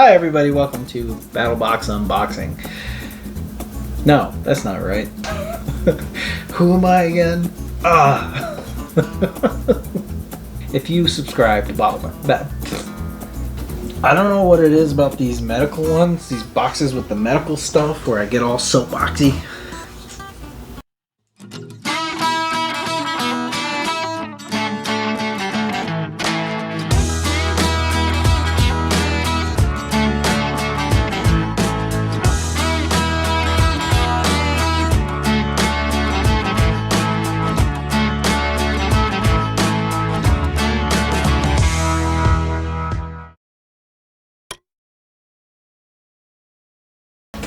Hi everybody, welcome to Battlbox Unboxing. No, that's not right. Who am I again? If you subscribe to Battlbox, I don't know what it is about these medical ones, these boxes with the medical stuff where I get all soapboxy.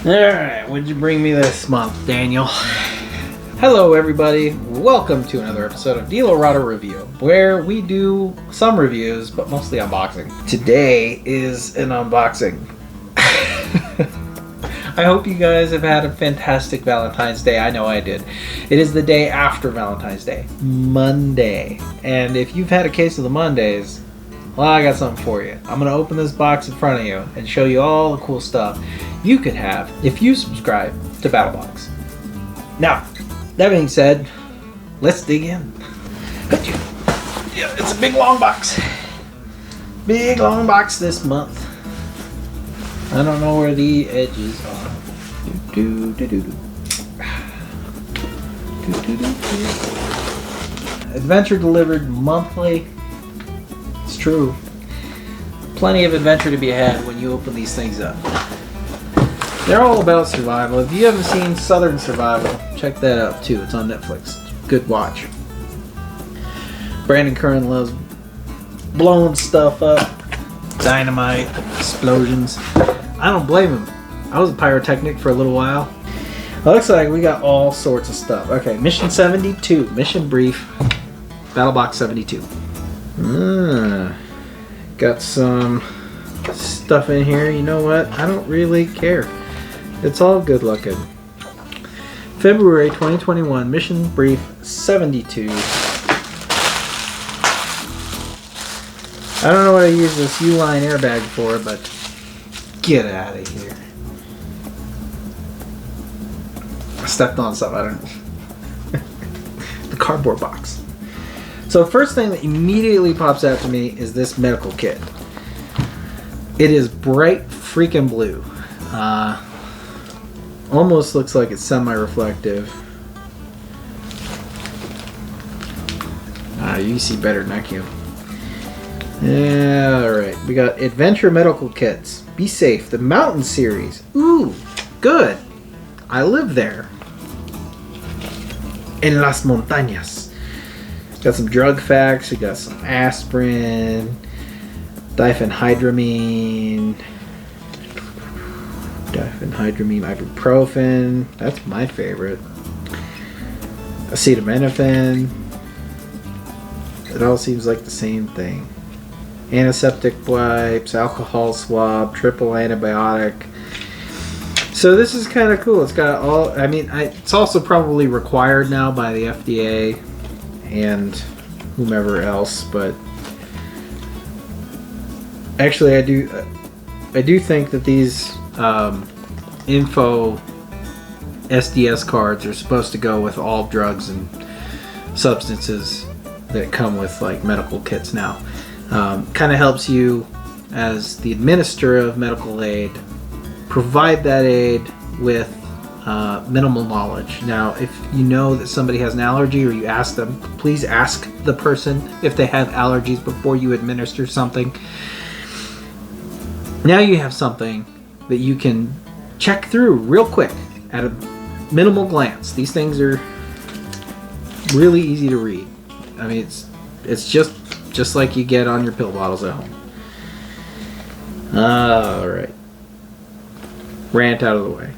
Alright, what'd you bring me this month, Daniel? Hello everybody, welcome to another episode of rapt'r Review, where we do some reviews, but mostly unboxing. Today is an unboxing. I hope you guys have had a fantastic Valentine's Day. I know I did. It is the day after Valentine's Day, Monday. And if you've had a case of the Mondays, well, I got something for you. I'm going to open this box in front of you and show you all the cool stuff you could have if you subscribe to Battlbox. Now, that being said, let's dig in. Yeah, it's a big long box. Big long box this month. I don't know where the edges are. Adventure delivered monthly. It's true. Plenty of adventure to be had when you open these things up. They're all about survival. If you haven't seen Southern Survival, check that out too. It's on Netflix. Good watch. Brandon Curran loves blowing stuff up. Dynamite, explosions. I don't blame him. I was a pyrotechnic for a little while. It looks like we got all sorts of stuff. Okay, Mission 72. Mission brief. Battlbox 72. Got some stuff in here. You know what? I don't really care. It's all good looking. February 2021, Mission Brief 72. I don't know what I use this U-line airbag for, but get out of here. I stepped on something. I don't know. The cardboard box. So first thing that immediately pops out to me is this medical kit. It is bright freaking blue. Almost looks like it's semi-reflective. You see better than I can. Yeah, alright. We got Adventure Medical Kits. Be Safe. The Mountain Series. Ooh, good. I live there. En las montañas. Got some drug facts. We got some aspirin. Diphenhydramine, ibuprofen, that's my favorite. Acetaminophen. It all seems like the same thing. Antiseptic wipes, alcohol swab, triple antibiotic. So this is kind of cool. It's got all, it's also probably required now by the FDA and whomever else, but actually, I do think that these info SDS cards are supposed to go with all drugs and substances that come with like medical kits now. Kind of helps you as the administrator of medical aid provide that aid with minimal knowledge. Now, if you know that somebody has an allergy or you ask them, please ask the person if they have allergies before you administer something. Now you have something that you can check through real quick at a minimal glance. These things are really easy to read. I mean, it's just like you get on your pill bottles at home. All right, rant out of the way.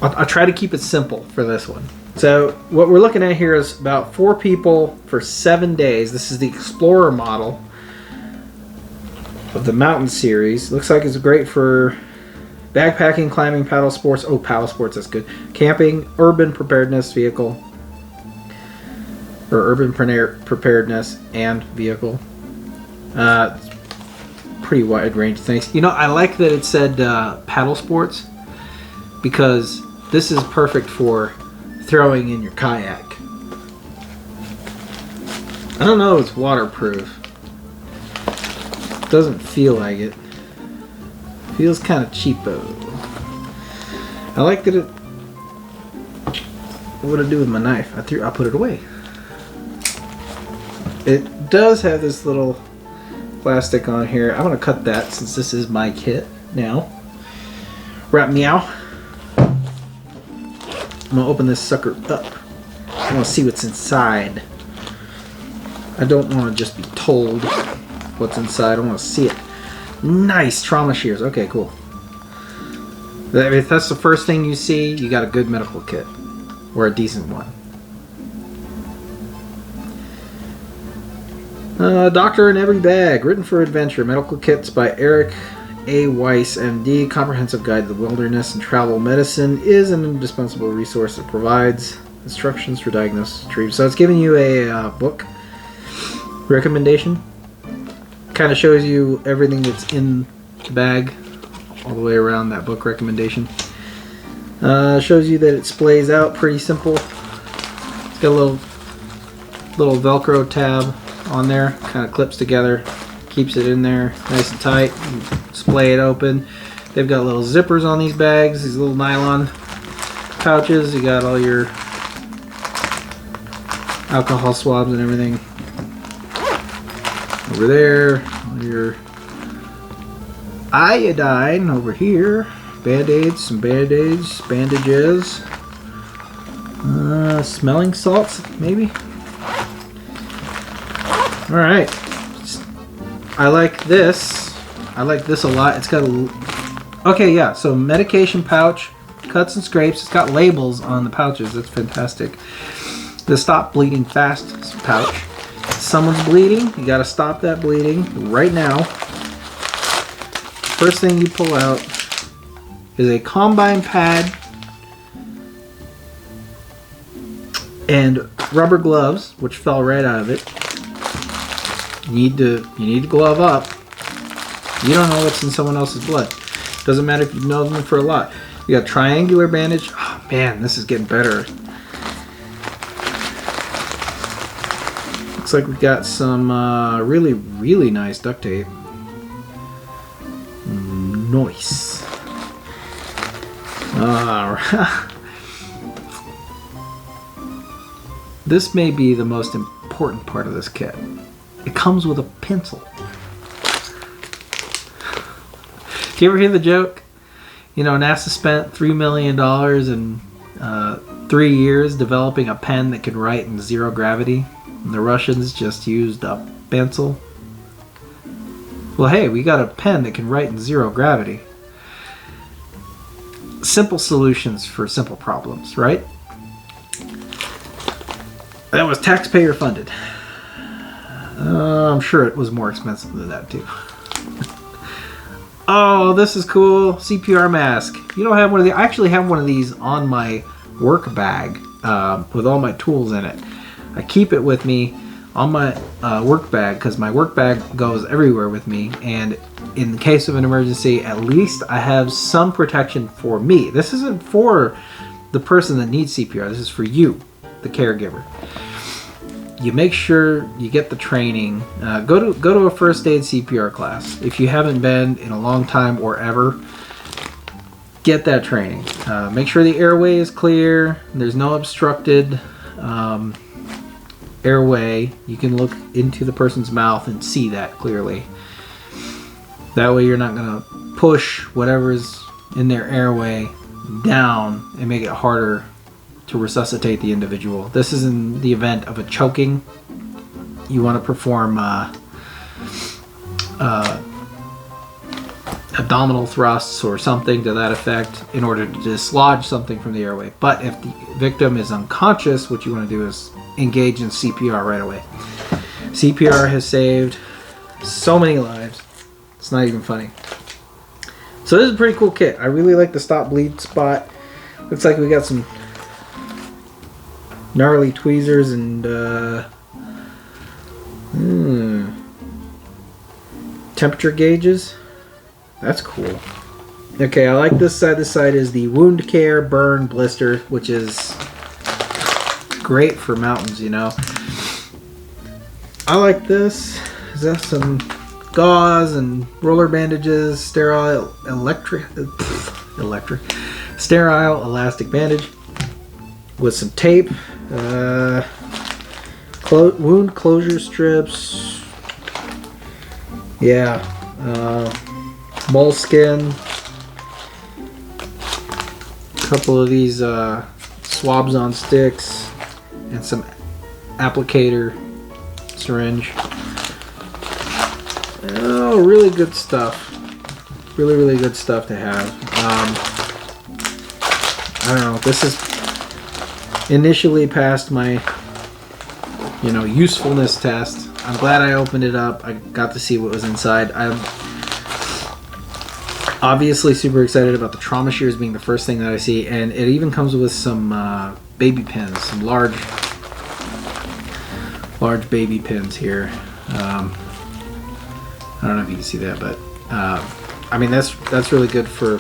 I'll try to keep it simple for this one. So what we're looking at here is about 4 people for 7 days. This is the Explorer model of the Mountain Series. Looks like it's great for backpacking, climbing, paddle sports. Oh, paddle sports, that's good. Camping, urban preparedness vehicle. Or urban preparedness and vehicle. pretty wide range of things. You know, I like that it said paddle sports, because this is perfect for throwing in your kayak. I don't know if it's waterproof. Doesn't feel like it. Feels kind of cheapo. I like that it... What would I do with my knife? I put it away. It does have this little plastic on here. I'm gonna cut that since this is my kit now. Wrap meow. I'm gonna open this sucker up. I want to see what's inside. I don't want to just be told what's inside. I want to see it. Nice trauma shears. Okay, cool. If that's the first thing you see, you got a good medical kit. Or a decent one. Doctor in Every Bag. Written for Adventure. Medical Kits by Eric A. Weiss, MD. Comprehensive Guide to the Wilderness and Travel Medicine is an indispensable resource that provides instructions for diagnosis and treatment. So it's giving you a book recommendation. Kind of shows you everything that's in the bag all the way around that book recommendation. Shows you that it splays out pretty simple. It's got a little Velcro tab on there, kind of clips together, keeps it in there nice and tight. You splay it open. They've got little zippers on these bags, these little nylon pouches. You got all your alcohol swabs and everything over there. All your iodine over here. Band-aids, some band-aids, bandages. Smelling salts, maybe? Alright. I like this. I like this a lot. It's got a... Okay, yeah, so medication pouch, cuts and scrapes. It's got labels on the pouches. That's fantastic. The Stop Bleeding Fast pouch. If someone's bleeding, you gotta stop that bleeding right now. First thing you pull out is a combine pad and rubber gloves, which fell right out of it. You need to glove up. You don't know what's in someone else's blood. Doesn't matter if you've known them for a lot. You got triangular bandage. Oh man, this is getting better. Looks like we got some really, really nice duct tape. Nice. Alright. This may be the most important part of this kit. It comes with a pencil. Do you ever hear the joke? You know, NASA spent $3 million in 3 years developing a pen that can write in zero gravity. And the Russians just used a pencil. Well, hey, we got a pen that can write in zero gravity. Simple solutions for simple problems, right? That was taxpayer funded. I'm sure it was more expensive than that too. Oh, this is cool. CPR mask. You don't have one of these. I actually have one of these on my work bag with all my tools in it. I keep it with me on my work bag because my work bag goes everywhere with me, and in the case of an emergency, at least I have some protection for me. This isn't for the person that needs CPR. This is for you, the caregiver. You make sure you get the training. Go to a first aid CPR class. If you haven't been in a long time or ever, get that training. Make sure the airway is clear. There's no obstructed airway. You can look into the person's mouth and see that clearly. That way you're not going to push whatever's in their airway down and make it harder to resuscitate the individual. This is in the event of a choking. You want to perform abdominal thrusts or something to that effect in order to dislodge something from the airway. But if the victim is unconscious, what you want to do is engage in CPR right away. CPR has saved so many lives. It's not even funny. So this is a pretty cool kit. I really like the stop bleed spot. Looks like we got some gnarly tweezers temperature gauges. That's cool. Okay, I like this side. This side is the wound care burn blister, which is great for mountains, you know. I like this. Is that some gauze and roller bandages, sterile sterile elastic bandage with some tape, wound closure strips, yeah, moleskin, a couple of these swabs on sticks, and some applicator syringe. Oh, really good stuff. Really, really good stuff to have. I don't know. This is initially passed my, you know, usefulness test. I'm glad I opened it up. I got to see what was inside. I'm obviously super excited about the trauma shears being the first thing that I see, and it even comes with some baby pins, some large baby pins here. I don't know if you can see that, but I mean that's really good for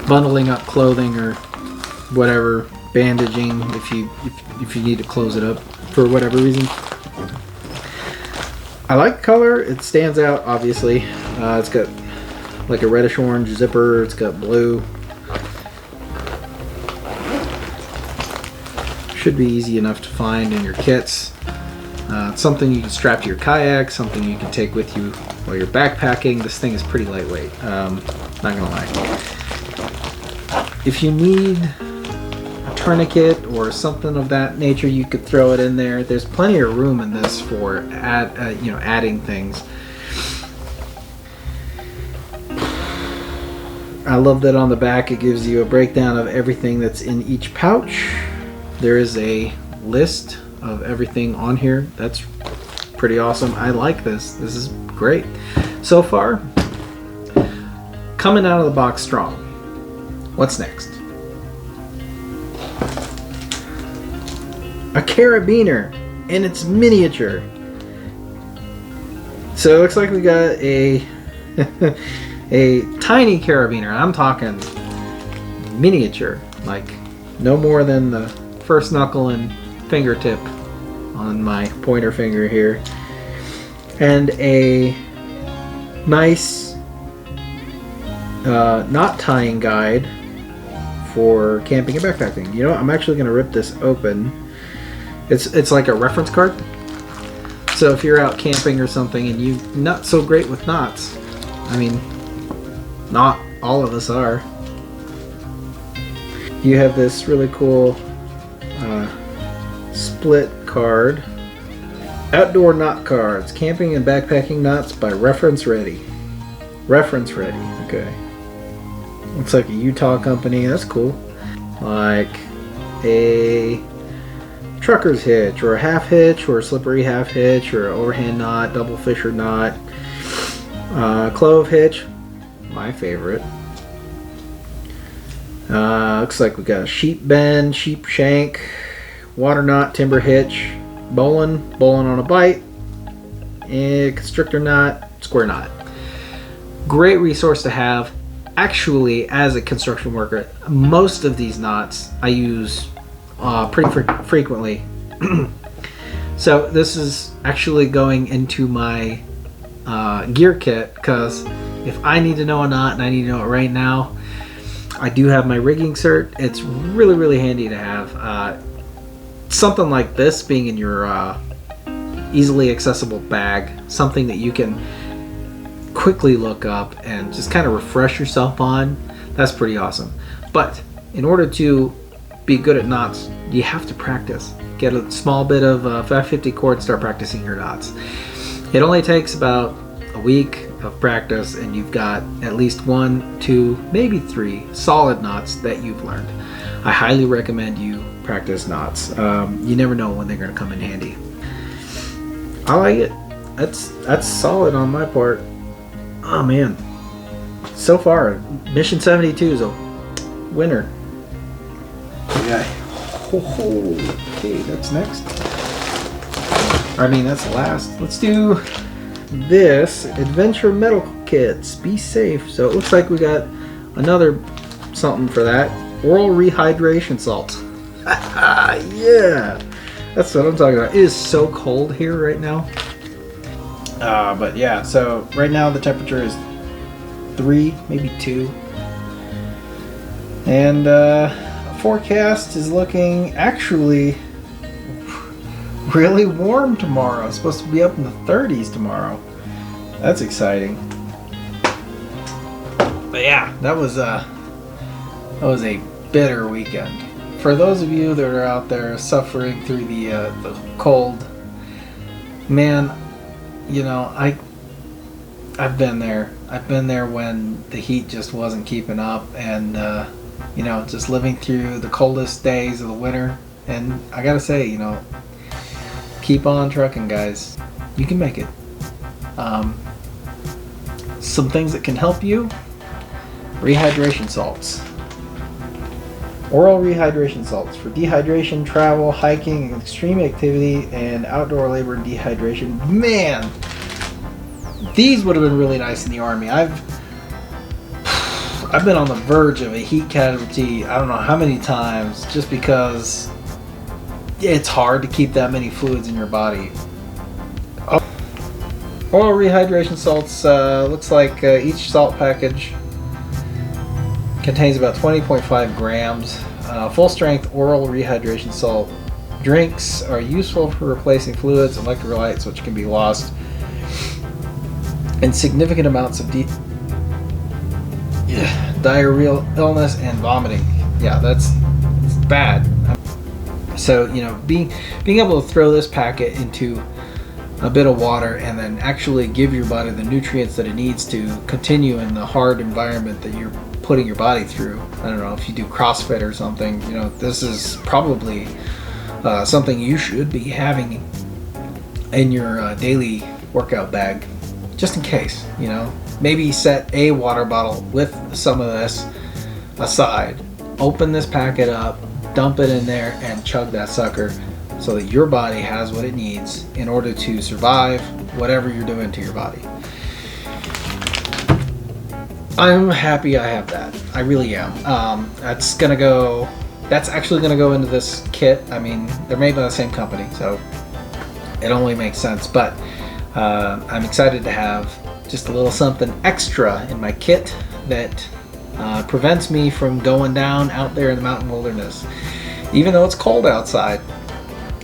bundling up clothing or whatever, bandaging if you need to close it up for whatever reason. I like the color. It stands out, obviously. It's got like a reddish orange zipper. It's got blue. Should be easy enough to find in your kits. It's something you can strap to your kayak, something you can take with you while you're backpacking. This thing is pretty lightweight, not gonna lie. If you need a tourniquet or something of that nature, you could throw it in there. There's plenty of room in this for adding things. I love that on the back it gives you a breakdown of everything that's in each pouch. There is a list of everything on here. That's pretty awesome. I like this. This is great. So far, coming out of the box strong. What's next? A carabiner, and it's miniature. So it looks like we got a a tiny carabiner. I'm talking miniature, like no more than the first knuckle and fingertip on my pointer finger here, and a nice knot tying guide for camping and backpacking. You know what? I'm actually going to rip this open. It's like a reference card. So if you're out camping or something and you're not so great with knots, I mean, not all of us are. You have this really cool split card. Outdoor knot cards. Camping and backpacking knots by Reference Ready. Reference Ready. Okay. Looks like a Utah company. That's cool. Like a trucker's hitch, or a half hitch, or a slippery half hitch, or an overhand knot, double fisher knot. Clove hitch. My favorite. Looks like we got a sheep bend, sheep shank, water knot, timber hitch, bowline on a bite, and constrictor knot, square knot. Great resource to have. Actually, as a construction worker, most of these knots I use pretty frequently. So this is actually going into my gear kit, because if I need to know a knot and I need to know it right now, I do have my rigging cert. It's really, really handy to have. Something like this being in your easily accessible bag, something that you can quickly look up and just kind of refresh yourself on, that's pretty awesome. But in order to be good at knots, you have to practice. Get a small bit of 550 cord, start practicing your knots. It only takes about a week of practice and you've got at least 1, 2, maybe 3 solid knots that you've learned. I highly recommend you practice knots. You never know when they're going to come in handy. I like it. That's solid on my part. Oh man, so far Mission 72 is a winner. Yeah. Okay, that's next. I mean, that's last. Let's do this Adventure Medical Kits. Be safe. So it looks like we got another something for that. Oral rehydration salts. Yeah, that's what I'm talking about. It is so cold here right now. But yeah, so right now the temperature is 3, maybe 2. And forecast is looking actually really warm tomorrow. It's supposed to be up in the 30s tomorrow. That's exciting. But yeah, that was a bitter weekend. For those of you that are out there suffering through the cold, man, you know, I've been there. I've been there when the heat just wasn't keeping up, and you know, just living through the coldest days of the winter. And I gotta say, you know, keep on trucking, guys. You can make it. Some things that can help you: rehydration salts. Oral rehydration salts for dehydration, travel, hiking, extreme activity, and outdoor labor and dehydration. Man, these would have been really nice in the Army. I've been on the verge of a heat casualty I don't know how many times, just because it's hard to keep that many fluids in your body. Oral rehydration salts, looks like each salt package contains about 20.5 grams. Full strength oral rehydration salt drinks are useful for replacing fluids and electrolytes which can be lost in significant amounts of diarrheal illness and vomiting. Yeah, it's bad. So, you know, being able to throw this packet into a bit of water and then actually give your body the nutrients that it needs to continue in the hard environment that you're putting your body through. I don't know if you do CrossFit or something, you know, this is probably something you should be having in your daily workout bag, just in case. You know, maybe set a water bottle with some of this aside, open this packet up, dump it in there, and chug that sucker so that your body has what it needs in order to survive whatever you're doing to your body. I'm happy I have that. I really am. That's actually gonna go into this kit. I mean, they're made by the same company, so it only makes sense. But I'm excited to have just a little something extra in my kit that prevents me from going down out there in the mountain wilderness. Even though it's cold outside,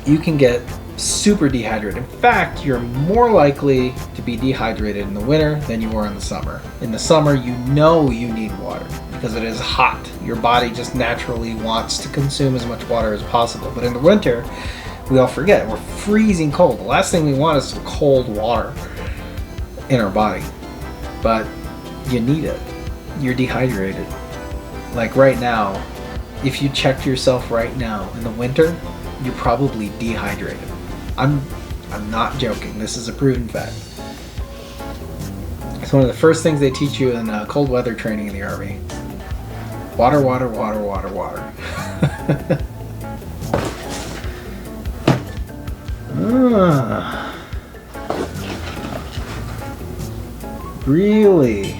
you can get super dehydrated. In fact, you're more likely to be dehydrated in the winter than you are in the summer. In the summer, you know you need water because it is hot. Your body just naturally wants to consume as much water as possible. But in the winter, we all forget. We're freezing cold. The last thing we want is some cold water in our body. But you need it. You're dehydrated. Like right now, if you checked yourself right now in the winter, you're probably dehydrated. I'm not joking. This is a proven fact. It's one of the first things they teach you in cold weather training in the Army. Water, water, water, water, water. Really?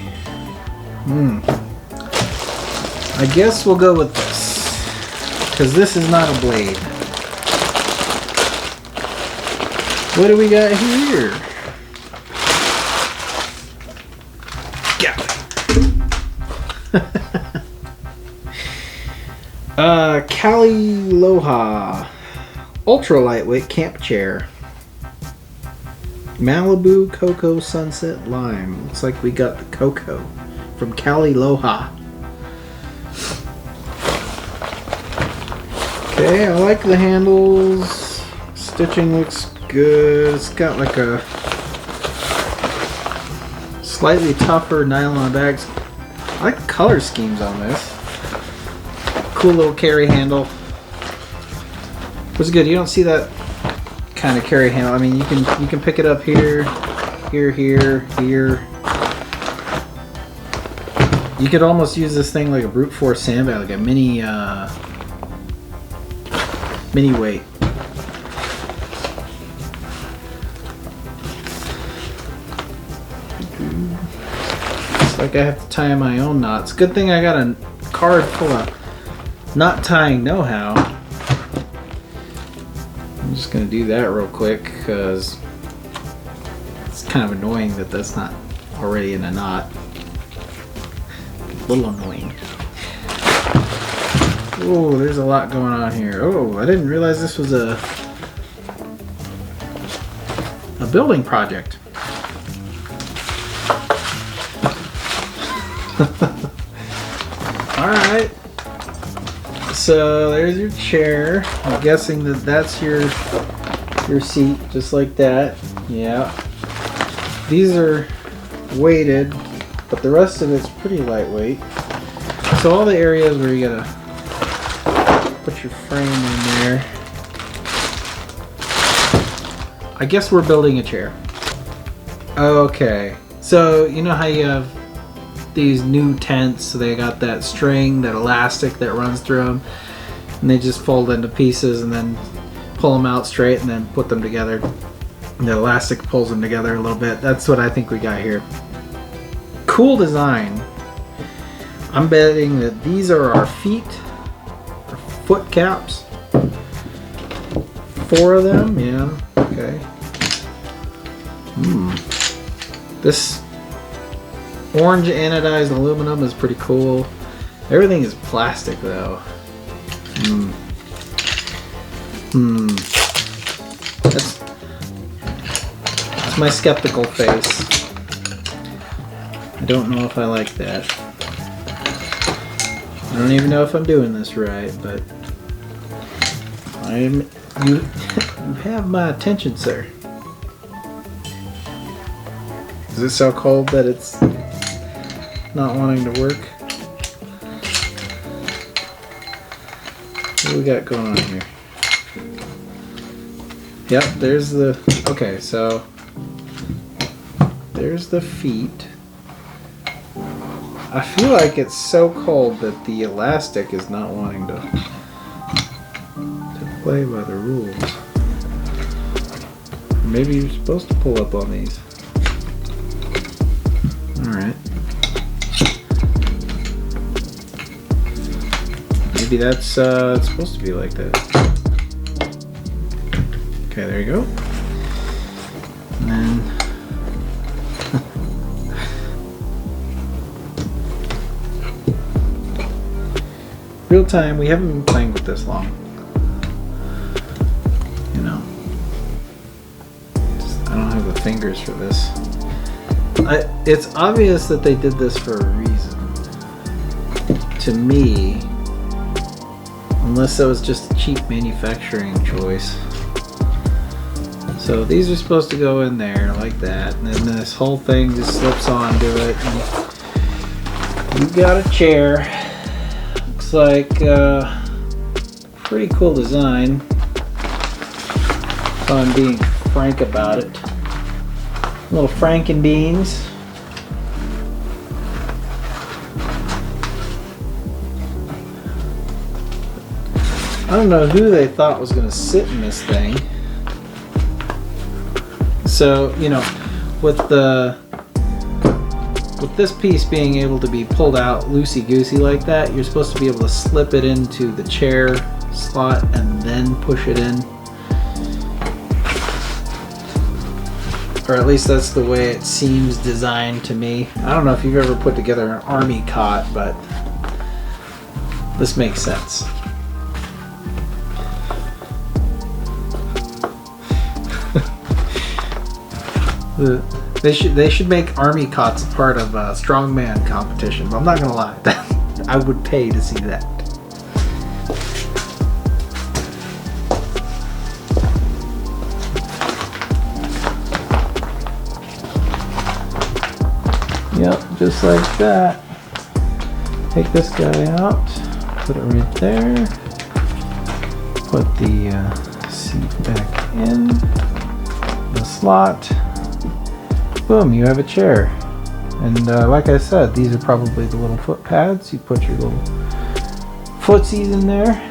I guess we'll go with this, because this is not a blade. What do we got here? Yeah. Cali Loha ultra lightweight camp chair. Malibu Cocoa Sunset Lime. Looks like we got the cocoa from Cali Loha. Okay, I like the handles. Stitching looks good. It's got like a slightly tougher nylon bags. I like the color schemes on this. Cool little carry handle. Was good. You don't see that kind of carry handle. I mean, you can pick it up here, here, here, here. You could almost use this thing like a brute force sandbag, like a mini weight. like I have to tie my own knots. Good thing I got a card full of knot tying know-how. I'm just gonna do that real quick because it's kind of annoying that that's not already in a knot. A little annoying. Oh, there's a lot going on here. Oh, I didn't realize this was a building project. Alright. So there's your chair. I'm guessing that that's your seat, just like that. Yeah. These are weighted, but the rest of it's pretty lightweight. So all the areas where you gotta put your frame in there. I guess we're building a chair. Okay. So you know how you have these new tents, so they got that string, that elastic that runs through them, and they just fold into pieces and then pull them out straight and then put them together. And the elastic pulls them together a little bit. That's what I think we got here. Cool design. I'm betting that these are our feet, our foot caps. 4 of them, yeah, okay. This orange anodized aluminum is pretty cool. Everything is plastic though. That's my skeptical face. I don't know if I like that. I don't even know if I'm doing this right, but you have my attention, sir. Is it so cold that it's not wanting to work? What do we got going on here? Yep, there's the... Okay, so... There's the feet. I feel like it's so cold that the elastic is not wanting to play by the rules. Maybe you're supposed to pull up on these. Alright. Maybe that's it's supposed to be like that. Okay, there you go. And then real time, we haven't been playing with this long. You know. I don't have the fingers for this. It's obvious that they did this for a reason. To me. Unless that was just a cheap manufacturing choice. So these are supposed to go in there like that. And then this whole thing just slips onto it. And you got a chair. Looks like pretty cool design. If I'm being frank about it. Little Frankenbeans. I don't know who they thought was going to sit in this thing. So, you know, with this piece being able to be pulled out loosey-goosey like that, you're supposed to be able to slip it into the chair slot and then push it in. Or at least that's the way it seems designed to me. I don't know if you've ever put together an army cot, but this makes sense. They should make army cots part of a strongman competition, but I'm not gonna lie, I would pay to see that. Yep, just like that. Take this guy out, put it right there. Put the seat back in the slot. Boom, you have a chair. And like I said, these are probably the little foot pads. You put your little footsies in there.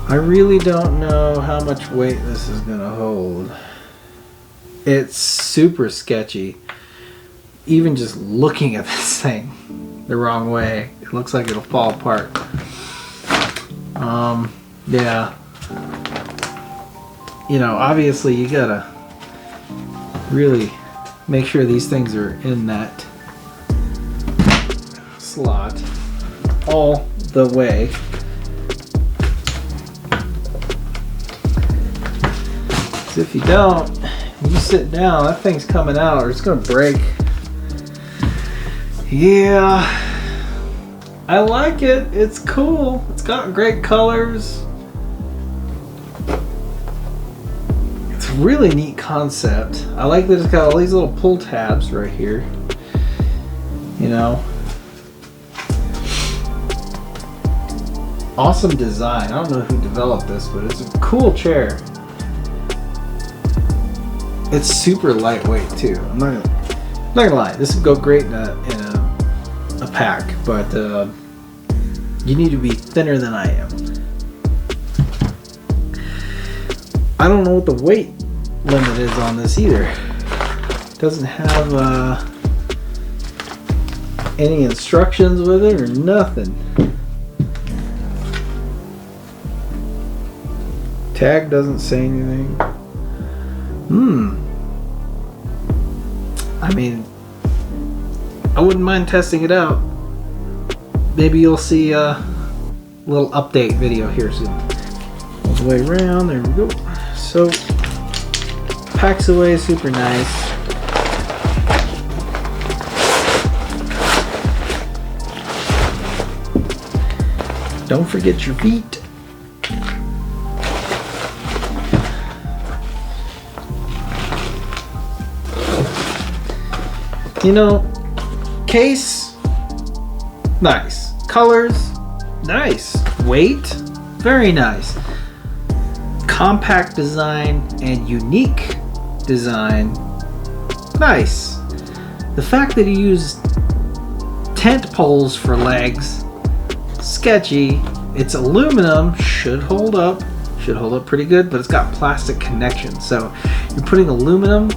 I really don't know how much weight this is gonna hold. It's super sketcy. Even just looking at this thing the wrong way, it looks like it'll fall apart. Yeah. You know, obviously you gotta really make sure these things are in that slot all the way. So if you don't, you sit down, that thing's coming out or it's gonna break. Yeah, I like it. It's cool. It's got great colors. It's a really neat concept. I like that it's got all these little pull tabs right here. You know, awesome design. I don't know who developed this, but it's a cool chair. It's super lightweight too. I'm not gonna lie. This would go great in a pack, but you need to be thinner than I am. I don't know what the weight limit is on this either. It doesn't have any instructions with it or nothing. Tag doesn't say anything. I mean, I wouldn't mind testing it out. Maybe you'll see a little update video here soon. All the way around, there we go. So, packs away super nice. Don't forget your feet. You know, case, nice. Colors, nice. Weight, very nice. Compact design and unique design, nice. The fact that he used tent poles for legs, sketchy. It's aluminum, should hold up pretty good, but it's got plastic connections. So you're putting aluminum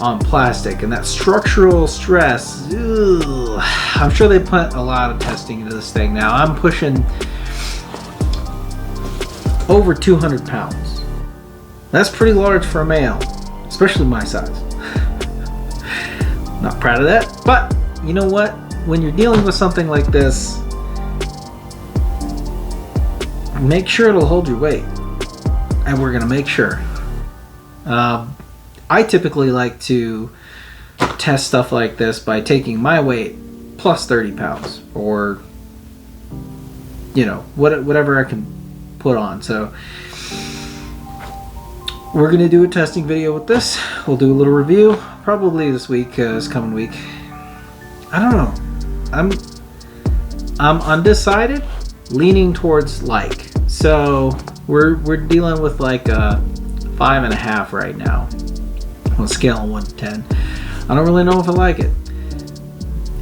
on plastic, and that structural stress, ugh, I'm sure they put a lot of testing into this thing. Now I'm pushing over 200 pounds. That's pretty large for a male, especially my size. Not proud of that, but you know what? When you're dealing with something like this, make sure it'll hold your weight, and we're gonna make sure. I typically like to test stuff like this by taking my weight plus 30 pounds, or you know, whatever I can put on. So we're gonna do a testing video with this. We'll do a little review probably this week, this coming week. I don't know. I'm undecided, leaning towards like. So we're dealing with like a 5.5 right now on a scale of 1 to 10. I don't really know if I like it.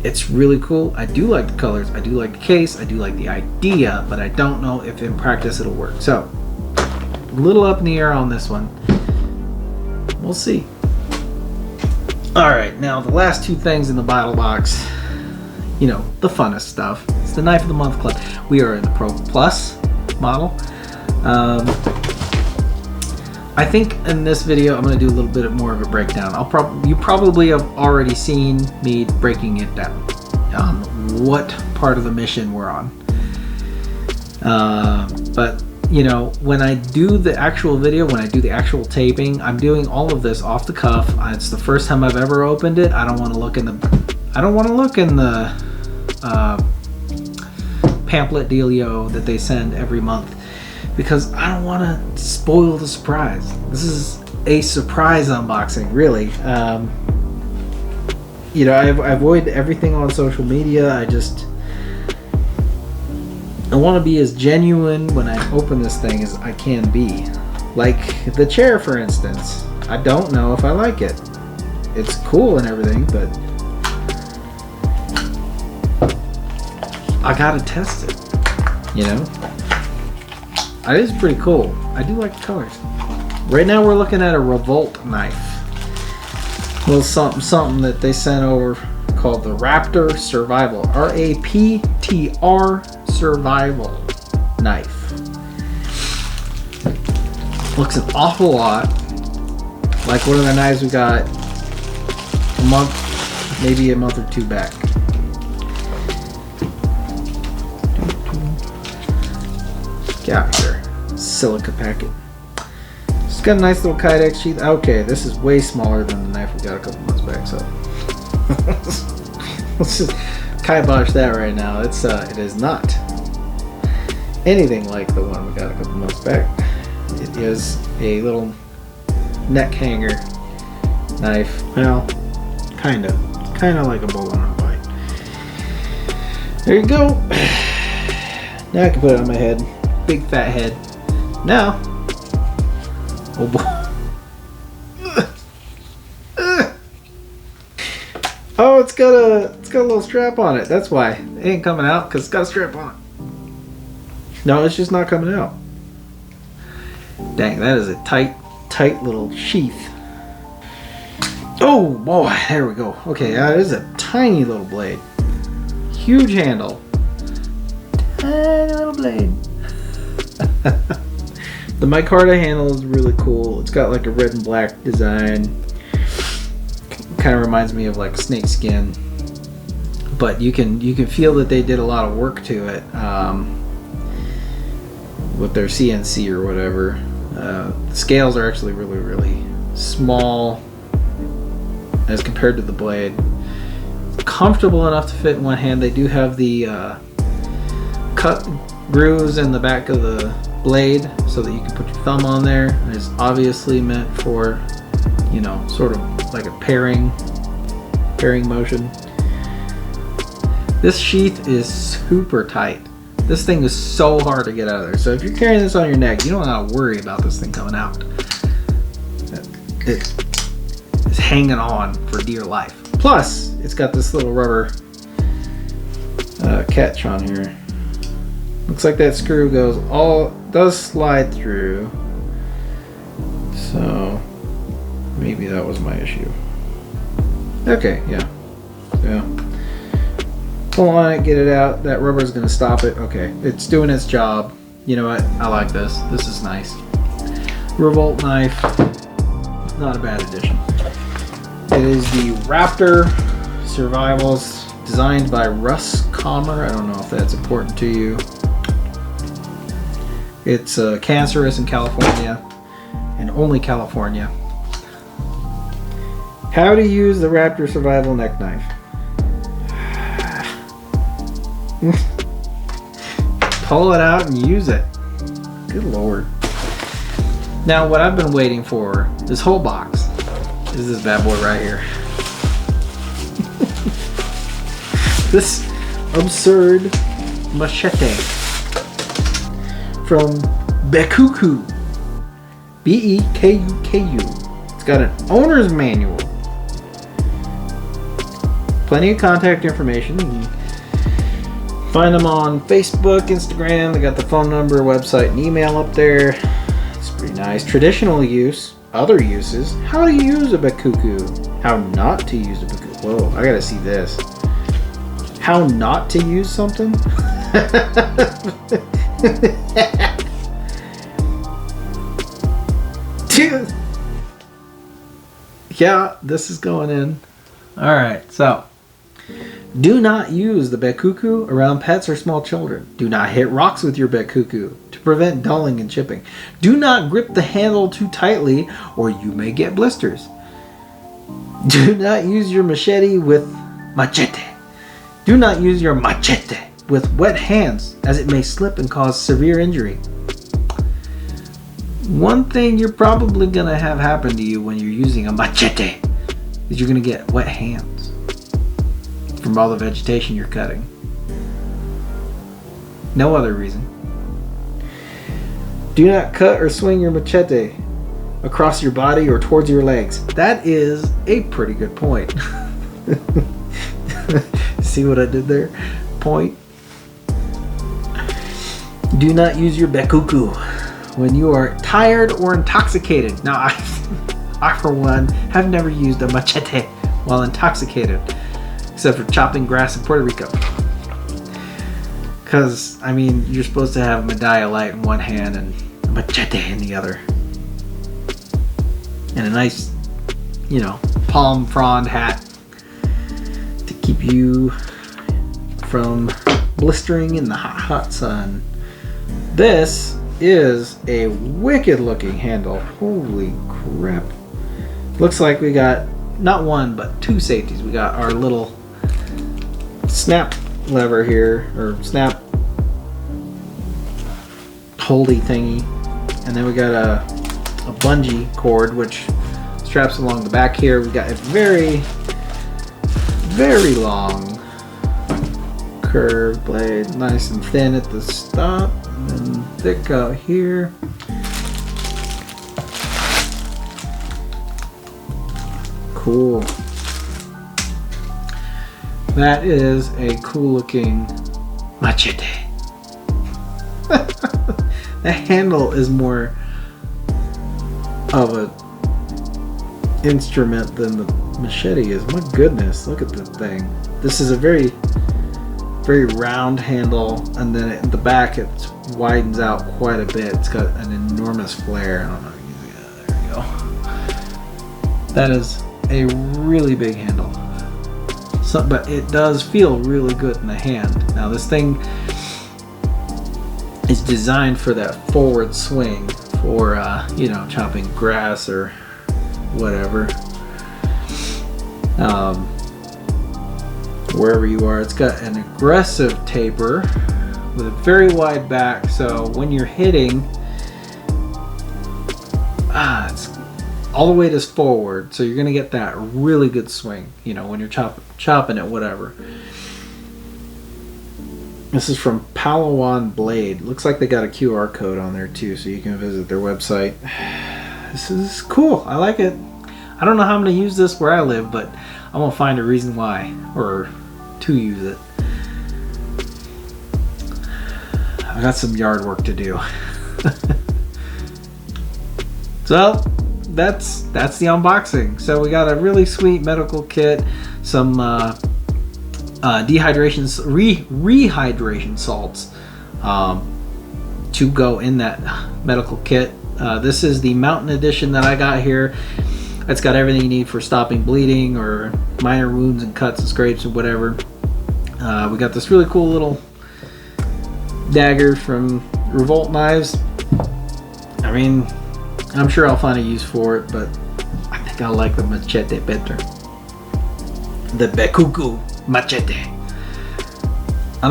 It's really cool. I do like the colors. I do like the case. I do like the idea, but I don't know if in practice it'll work. So a little up in the air on this one. We'll see. All right, now the last two things in the Battlbox. You know, the funnest stuff. It's the Knife of the Month Club. We are in the Pro Plus model. I think in this video I'm going to do a little bit more of a breakdown. You probably have already seen me breaking it down, what part of the mission we're on. But you know, when I do the actual video, when I do the actual taping, I'm doing all of this off the cuff. It's the first time I've ever opened it. I don't want to look in the pamphlet dealio that they send every month, because I don't want to spoil the surprise. This is a surprise unboxing, really. You know, I avoid everything on social media. I want to be as genuine when I open this thing as I can be. Like the chair, for instance. I don't know if I like it. It's cool and everything, but I gotta test it, you know? It is pretty cool. I do like the colors. Right now we're looking at a Revolt knife. A little something that they sent over called the Raptor Survival. RAPTR Survival knife. Looks an awful lot like one of the knives we got a month, maybe a month or two back. Get out here, silica packet. It's got a nice little Kydex sheath. Okay, this is way smaller than the knife we got a couple months back, so let's just kibosh that right now. It is not anything like the one we got a couple months back. It is a little neck hanger knife. Well, kind of like a bullet on a bite. There you go. Now I can put it on my head. Big fat head. Now, oh boy. Oh, it's got a little strap on it. That's why it ain't coming out, because it's got a strap on it. No, it's just not coming out. Dang, that is a tight little sheath. Oh boy, there we go. Okay, that is a tiny little blade. Huge handle. Tiny little blade. The micarta handle is really cool. It's got like a red and black design. Kind of reminds me of like snake skin, but you can feel that they did a lot of work to it with their CNC or whatever. The scales are actually really small as compared to the blade. Comfortable enough to fit in one hand. They do have the cut grooves in the back of the blade so that you can put your thumb on there. And it's obviously meant for, you know, sort of like a pairing motion. This sheath is super tight. This thing is so hard to get out of there. So if you're carrying this on your neck, you don't have to worry about this thing coming out. It is hanging on for dear life. Plus, it's got this little rubber catch on here. Looks like that screw does slide through. So maybe that was my issue. Okay, yeah. Pull on it, get it out. That rubber is going to stop it. Okay, it's doing its job. You know what? I like this. This is nice. Revolt knife. Not a bad addition. It is the Raptor Survivals, designed by Russ Comer. I don't know if that's important to you. It's cancerous in California, and only California. How to use the Raptor Survival neck knife. Pull it out and use it. Good lord. Now what I've been waiting for, this whole box, is this bad boy right here. This absurd machete from Bekuku. Bekuku. It's got an owner's manual. Plenty of contact information. You can find them on Facebook, Instagram. They got the phone number, website, and email up there. It's pretty nice. Traditional use, other uses. How to use a Bekuku. How not to use a Bekuku. Whoa, I gotta see this. How not to use something? Dude. Yeah, this is going in. Alright, so. Do not use the Bekuku around pets or small children. Do not hit rocks with your Bekuku to prevent dulling and chipping. Do not grip the handle too tightly or you may get blisters. Do not use your machete with machete. Do not use your machete with wet hands as it may slip and cause severe injury. One thing you're probably going to have happen to you when you're using a machete is you're going to get wet hands from all the vegetation you're cutting. No other reason. Do not cut or swing your machete across your body or towards your legs. That is a pretty good point. See what I did there? Point. Do not use your Bekuku when you are tired or intoxicated. Now, I for one, have never used a machete while intoxicated, except for chopping grass in Puerto Rico. Because, I mean, you're supposed to have Medalla light in one hand and a machete in the other. And a nice, you know, palm frond hat to keep you from blistering in the hot, hot sun. This is a wicked looking handle. Holy crap. Looks like we got not one, but two safeties. We got our little snap lever here, or snap holdy thingy, and then we got a bungee cord which straps along the back here. We got a very, very long curved blade, nice and thin at the stop, and then thick out here. Cool. That is a cool looking machete. The handle is more of a instrument than the machete is. My goodness, look at this thing. This is a very, very round handle, and then at the back it widens out quite a bit. It's got an enormous flare. I don't know. Yeah, there we go. That is a really big handle. So, but it does feel really good in the hand. Now this thing is designed for that forward swing for you know, chopping grass or whatever, wherever you are. It's got an aggressive taper with a very wide back, so when you're hitting, it's all the weight is forward, so you're gonna get that really good swing, you know, when you're chopping it, whatever. This is from Palawan Blade. Looks like they got a QR code on there too, so you can visit their website. This is cool. I like it. I don't know how I'm going to use this where I live, but I'm going to find a reason why, or to use it. I got some yard work to do. So that's the unboxing. So we got a really sweet medical kit, some rehydration salts to go in that medical kit. This is the Mountain Edition that I got here. It's got everything you need for stopping bleeding or minor wounds and cuts and scrapes and whatever. We got this really cool little dagger from Revolt Knives. I mean, I'm sure I'll find a use for it, but I think I like the machete better. The Bekuku machete. I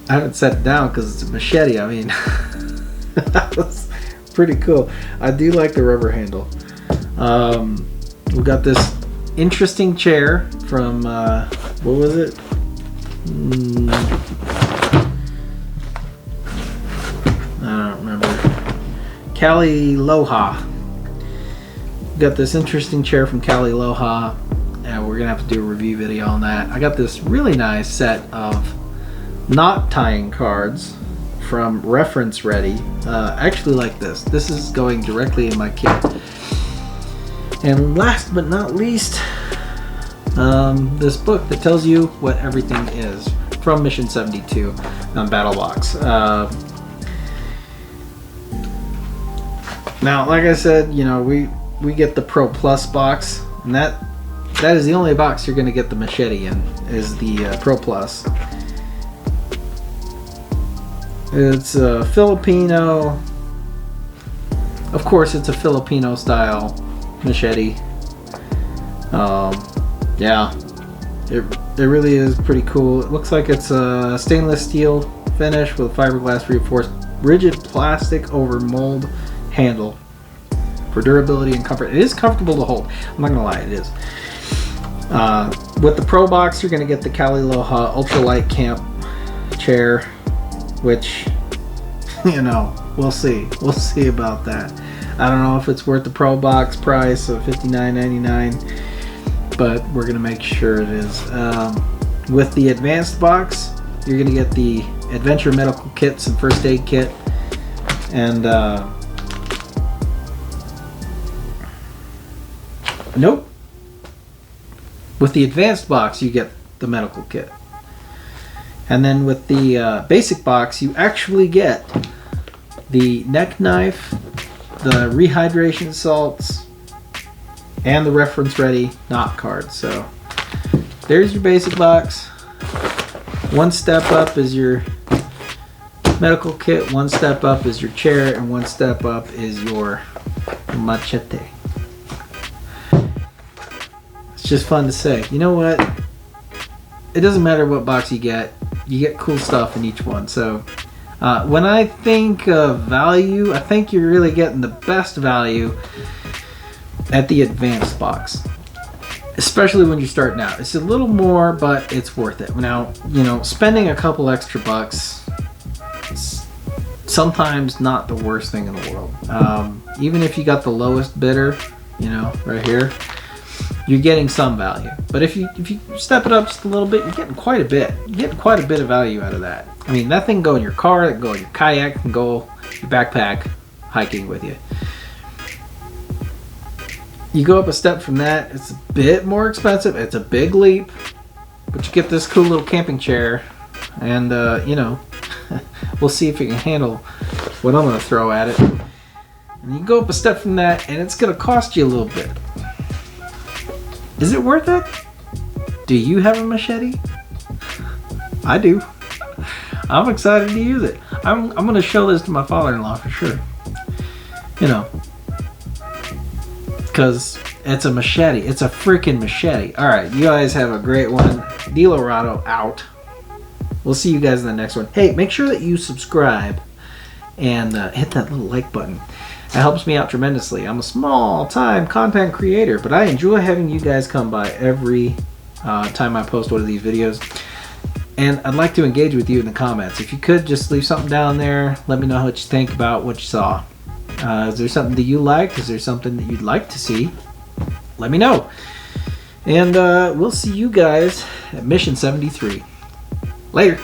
haven't set it down because it's a machete. I mean, that was pretty cool. I do like the rubber handle. We got this interesting chair from what was it? I don't remember. Cali Loha. Got this interesting chair from Cali Loha. And we're gonna have to do a review video on that. I got this really nice set of knot tying cards from Reference Ready. I actually like this. This is going directly in my kit. And last but not least, this book that tells you what everything is from Mission 72 on Battlbox. Now, like I said, you know, we get the Pro Plus box, and that is the only box you're going to get the machete in, is the Pro Plus. It's a Filipino, of course it's a Filipino style machete. Yeah, it really is pretty cool. It looks like it's a stainless steel finish with fiberglass reinforced rigid plastic over mold handle for durability and comfort. It is comfortable to hold. I'm not gonna lie, it is. With the Pro Box, you're gonna get the Cali Loha ultralight camp chair, which, you know, we'll see. We'll see about that. I don't know if it's worth the Pro Box price of $59.99, but we're gonna make sure it is. With the Advanced Box, you're gonna get the Adventure Medical Kits and First Aid Kit. And nope. With the advanced box, you get the medical kit. And then with the basic box, you actually get the neck knife, the rehydration salts, and the reference ready knot card. So there's your basic box. One step up is your medical kit, one step up is your chair, and one step up is your machete. It's just fun to say. You know what? It doesn't matter what box you get cool stuff in each one. So when I think of value, I think you're really getting the best value at the advanced box, especially when you're starting out. It's a little more, but it's worth it. Now, you know, spending a couple extra bucks is sometimes not the worst thing in the world. Even if you got the lowest bidder, you know, right here, you're getting some value. But if you step it up just a little bit, you're getting quite a bit. You're getting quite a bit of value out of that. I mean, that thing can go in your car, that can go in your kayak, can go in your backpack hiking with you. You go up a step from that, it's a bit more expensive. It's a big leap, but you get this cool little camping chair, and you know, we'll see if it can handle what I'm going to throw at it. And you go up a step from that, and it's going to cost you a little bit. Is it worth it? Do you have a machete? I do. I'm excited to use it. I'm going to show this to my father-in-law for sure. You know, because it's a machete. It's a freaking machete. All right, you guys have a great one. DeLorado out. We'll see you guys in the next one. Hey, make sure that you subscribe and hit that little like button. It helps me out tremendously. I'm a small-time content creator, but I enjoy having you guys come by every time I post one of these videos. And I'd like to engage with you in the comments. If you could, just leave something down there. Let me know what you think about what you saw. Is there something that you liked? Is there something that you'd like to see? Let me know. And we'll see you guys at Mission 73. Later.